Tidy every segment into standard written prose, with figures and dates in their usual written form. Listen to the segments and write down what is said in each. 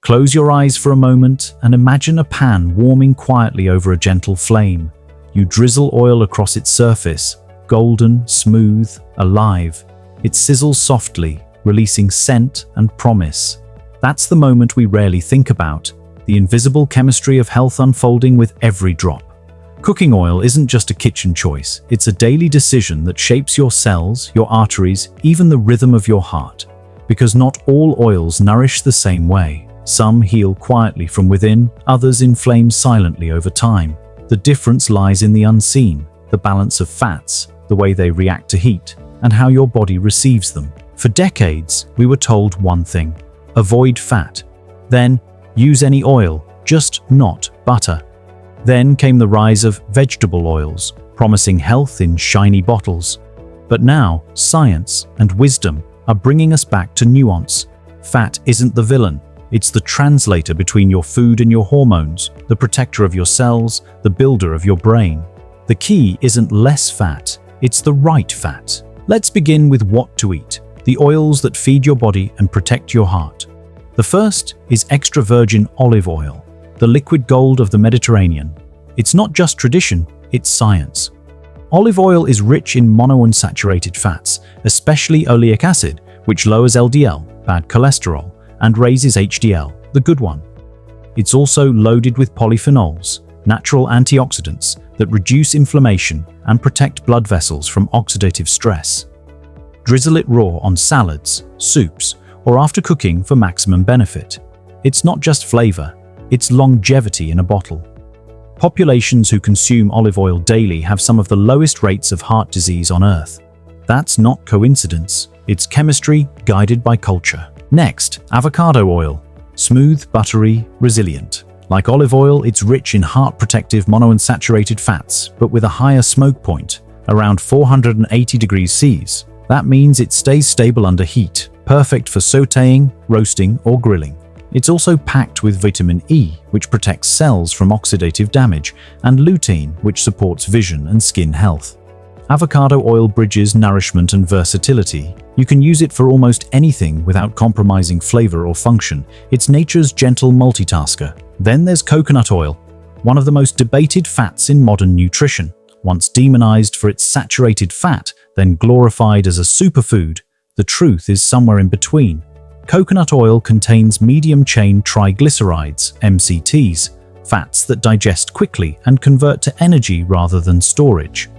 Close your eyes for a moment and imagine a pan warming quietly over a gentle flame. You drizzle oil across its surface, golden, smooth, alive. It sizzles softly, releasing scent and promise. That's the moment we rarely think about, the invisible chemistry of health unfolding with every drop. Cooking oil isn't just a kitchen choice, it's a daily decision that shapes your cells, your arteries, even the rhythm of your heart. Because not all oils nourish the same way. Some heal quietly from within, others inflame silently over time. The difference lies in the unseen, the balance of fats, the way they react to heat, and how your body receives them. For decades, we were told one thing: avoid fat. Then, use any oil, just not butter. Then came the rise of vegetable oils, promising health in shiny bottles. But now, science and wisdom are bringing us back to nuance. Fat isn't the villain. It's the translator between your food and your hormones, the protector of your cells, the builder of your brain. The key isn't less fat, it's the right fat. Let's begin with what to eat, the oils that feed your body and protect your heart. The first is extra virgin olive oil, the liquid gold of the Mediterranean. It's not just tradition, it's science. Olive oil is rich in monounsaturated fats, especially oleic acid, which lowers LDL, bad cholesterol, and raises HDL, the good one. It's also loaded with polyphenols, natural antioxidants that reduce inflammation and protect blood vessels from oxidative stress. Drizzle it raw on salads, soups, or after cooking for maximum benefit. It's not just flavor, it's longevity in a bottle. Populations who consume olive oil daily have some of the lowest rates of heart disease on Earth. That's not coincidence, it's chemistry guided by culture. Next, avocado oil. Smooth, buttery, resilient. Like olive oil, it's rich in heart-protective monounsaturated fats, but with a higher smoke point, around 480 degrees Celsius. That means it stays stable under heat, perfect for sautéing, roasting, or grilling. It's also packed with vitamin E, which protects cells from oxidative damage, and lutein, which supports vision and skin health. Avocado oil bridges nourishment and versatility. You can use it for almost anything without compromising flavor or function. It's nature's gentle multitasker. Then there's coconut oil, one of the most debated fats in modern nutrition. Once demonized for its saturated fat, then glorified as a superfood, the truth is somewhere in between. Coconut oil contains medium-chain triglycerides, MCTs, fats that digest quickly and convert to energy rather than storage.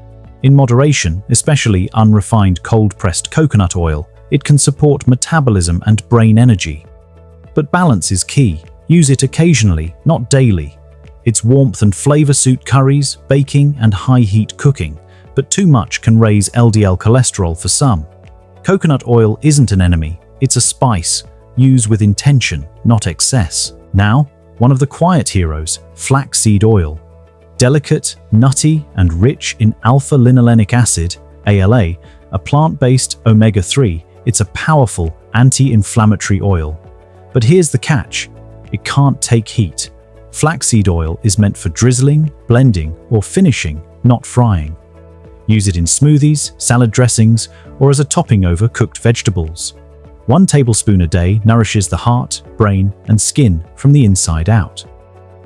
In moderation, especially unrefined cold-pressed coconut oil, it can support metabolism and brain energy. But balance is key. Use it occasionally, not daily. Its warmth and flavor suit curries, baking, and high-heat cooking, but too much can raise LDL cholesterol for some. Coconut oil isn't an enemy, it's a spice. Use with intention, not excess. Now, one of the quiet heroes, flaxseed oil. Delicate, nutty, and rich in alpha-linolenic acid, ALA, a plant-based omega-3, it's a powerful anti-inflammatory oil. But here's the catch: it can't take heat. Flaxseed oil is meant for drizzling, blending, or finishing, not frying. Use it in smoothies, salad dressings, or as a topping over cooked vegetables. 1 tablespoon a day nourishes the heart, brain, and skin from the inside out.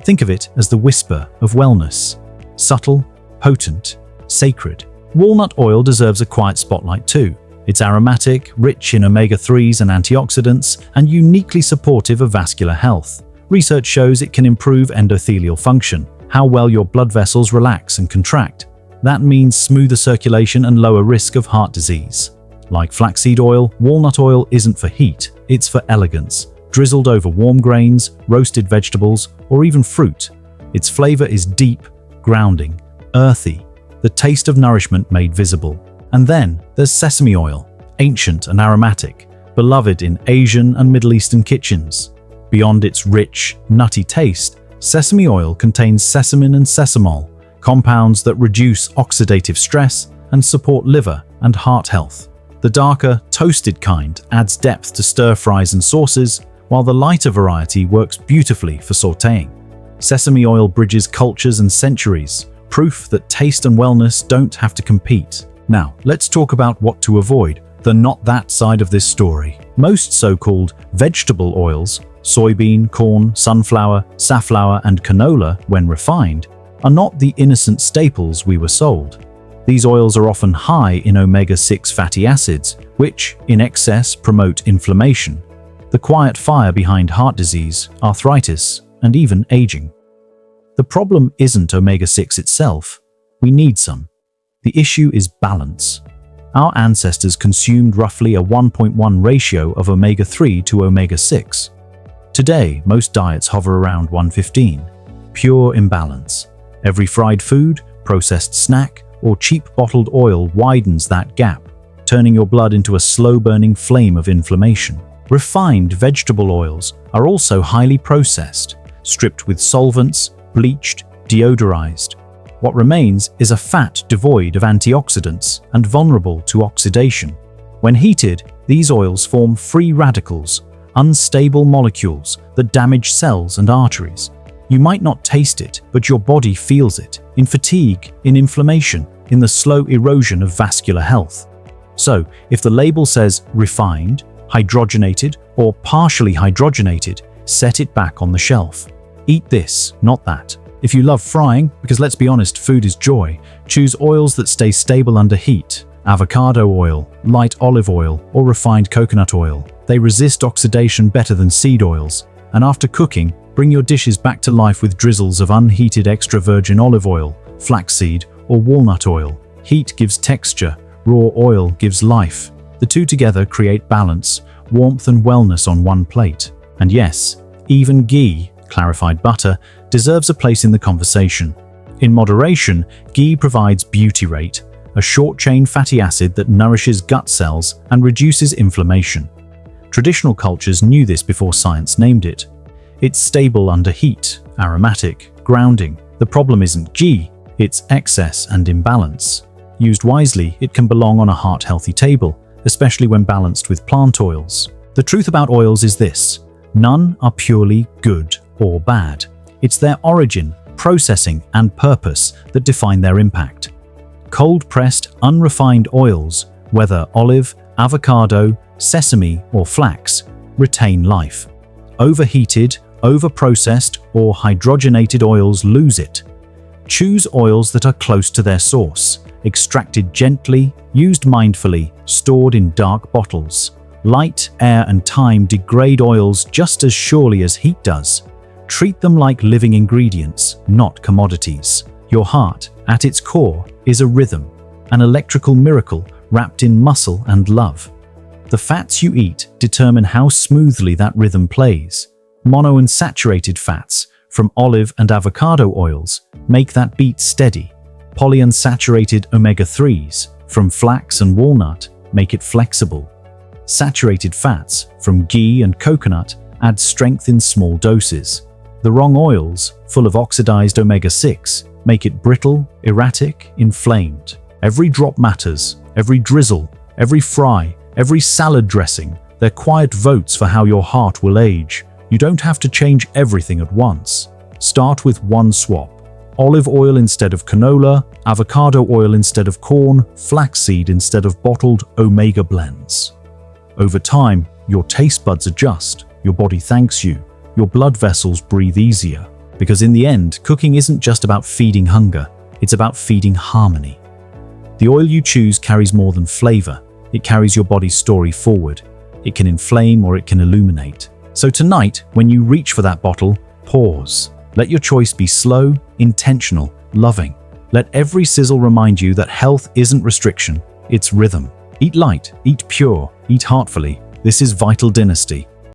Think of it as the whisper of wellness. Subtle, potent, sacred. Walnut oil deserves a quiet spotlight too. It's aromatic, rich in omega-3s and antioxidants, and uniquely supportive of vascular health. Research shows it can improve endothelial function, how well your blood vessels relax and contract. That means smoother circulation and lower risk of heart disease. Like flaxseed oil, walnut oil isn't for heat, it's for elegance. Drizzled over warm grains, roasted vegetables, or even fruit. Its flavor is deep, grounding, earthy, the taste of nourishment made visible. And then there's sesame oil, ancient and aromatic, beloved in Asian and Middle Eastern kitchens. Beyond its rich, nutty taste, sesame oil contains sesamin and sesamol, compounds that reduce oxidative stress and support liver and heart health. The darker, toasted kind adds depth to stir-fries and sauces, while the lighter variety works beautifully for sautéing. Sesame oil bridges cultures and centuries, proof that taste and wellness don't have to compete. Now, let's talk about what to avoid, the not that side of this story. Most so-called vegetable oils Soybean, corn, sunflower, safflower, and canola, when refined, are not the innocent staples we were sold. These oils are often high in omega-6 fatty acids, which, in excess, promote inflammation, the quiet fire behind heart disease, arthritis, and even aging. The problem isn't omega-6 itself. We need some. The issue is balance. Our ancestors consumed roughly a 1.1 ratio of omega-3 to omega-6. Today, most diets hover around 1:15. Pure imbalance. Every fried food, processed snack, or cheap bottled oil widens that gap, turning your blood into a slow-burning flame of inflammation. Refined vegetable oils are also highly processed, stripped with solvents, bleached, deodorized. What remains is a fat devoid of antioxidants and vulnerable to oxidation. When heated, these oils form free radicals, unstable molecules that damage cells and arteries. You might not taste it, but your body feels it, in fatigue, in inflammation, in the slow erosion of vascular health. So, if the label says refined, hydrogenated, or partially hydrogenated, set it back on the shelf. Eat this, not that. If you love frying, because let's be honest, food is joy, choose oils that stay stable under heat. Avocado oil, light olive oil, or refined coconut oil. They resist oxidation better than seed oils. And after cooking, bring your dishes back to life with drizzles of unheated extra virgin olive oil, flaxseed, or walnut oil. Heat gives texture, raw oil gives life. The two together create balance, warmth and wellness on one plate. And yes, even ghee, clarified butter, deserves a place in the conversation. In moderation, ghee provides butyrate, a short-chain fatty acid that nourishes gut cells and reduces inflammation. Traditional cultures knew this before science named it. It's stable under heat, aromatic, grounding. The problem isn't ghee, it's excess and imbalance. Used wisely, it can belong on a heart-healthy table, especially when balanced with plant oils. The truth about oils is this: none are purely good or bad. It's their origin, processing, and purpose that define their impact. Cold-pressed, unrefined oils, whether olive, avocado, sesame, or flax, retain life. Overheated, overprocessed, or hydrogenated oils lose it. Choose oils that are close to their source, extracted gently, used mindfully, stored in dark bottles. Light, air, and time degrade oils just as surely as heat does. Treat them like living ingredients, not commodities. Your heart, at its core, is a rhythm, an electrical miracle wrapped in muscle and love. The fats you eat determine how smoothly that rhythm plays. Monounsaturated fats, from olive and avocado oils, make that beat steady. Polyunsaturated omega-3s, from flax and walnut, make it flexible. Saturated fats, from ghee and coconut, add strength in small doses. The wrong oils, full of oxidized omega-6, make it brittle, erratic, inflamed. Every drop matters, every drizzle, every fry, every salad dressing. They're quiet votes for how your heart will age. You don't have to change everything at once. Start with one swap. Olive oil instead of canola, avocado oil instead of corn, flaxseed instead of bottled omega blends. Over time, your taste buds adjust, your body thanks you, your blood vessels breathe easier. Because in the end, cooking isn't just about feeding hunger, it's about feeding harmony. The oil you choose carries more than flavor. It carries your body's story forward. It can inflame or it can illuminate. So tonight, when you reach for that bottle, pause. Let your choice be slow, intentional, loving. Let every sizzle remind you that health isn't restriction, it's rhythm. Eat light, eat pure, eat heartfully. This is Vital Dynasty.